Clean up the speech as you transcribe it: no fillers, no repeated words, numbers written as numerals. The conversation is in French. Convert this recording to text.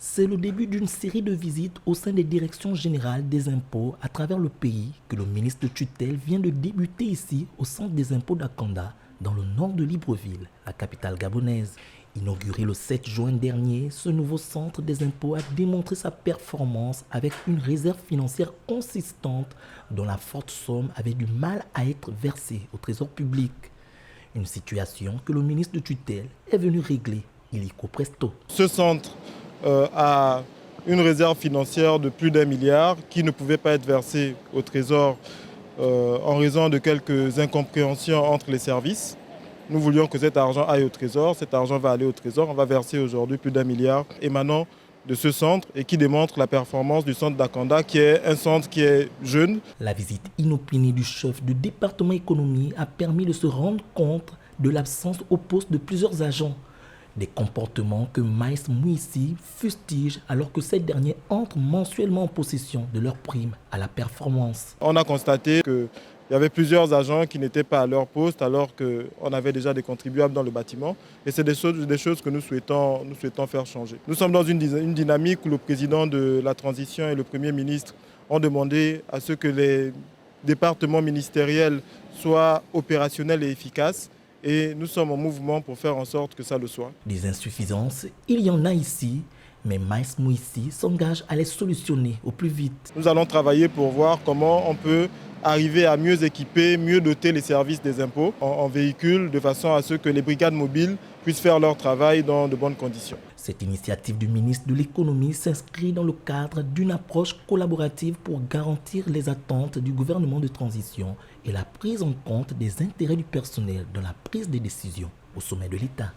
C'est le début d'une série de visites au sein des directions générales des impôts à travers le pays que le ministre de tutelle vient de débuter ici au centre des impôts d'Akanda, dans le nord de Libreville, la capitale gabonaise. Inauguré le 7 juin dernier, ce nouveau centre des impôts a démontré sa performance avec une réserve financière consistante dont la forte somme avait du mal à être versée au trésor public. Une situation que le ministre de tutelle est venu régler illico presto. Ce centre a une réserve financière de plus d'1 milliard qui ne pouvait pas être versée au trésor en raison de quelques incompréhensions entre les services. Nous voulions que cet argent aille au trésor, cet argent va aller au trésor, on va verser aujourd'hui plus d'1 milliard émanant de ce centre et qui démontre la performance du centre d'Akanda, qui est un centre qui est jeune. La visite inopinée du chef du département économie a permis de se rendre compte de l'absence au poste de plusieurs agents. Des comportements que Maïs Mouissi fustige alors que ces derniers entrent mensuellement en possession de leur prime à la performance. On a constaté qu'il y avait plusieurs agents qui n'étaient pas à leur poste alors qu'on avait déjà des contribuables dans le bâtiment. Et c'est des choses que nous souhaitons faire changer. Nous sommes dans une dynamique où le président de la transition et le Premier ministre ont demandé à ce que les départements ministériels soient opérationnels et efficaces. Et nous sommes en mouvement pour faire en sorte que ça le soit. Des insuffisances, il y en a ici, mais Maïs Mouissi s'engage à les solutionner au plus vite. Nous allons travailler pour voir comment on peut arriver à mieux équiper, mieux doter les services des impôts en véhicules de façon à ce que les brigades mobiles puissent faire leur travail dans de bonnes conditions. Cette initiative du ministre de l'économie s'inscrit dans le cadre d'une approche collaborative pour garantir les attentes du gouvernement de transition et la prise en compte des intérêts du personnel dans la prise de décision au sommet de l'État.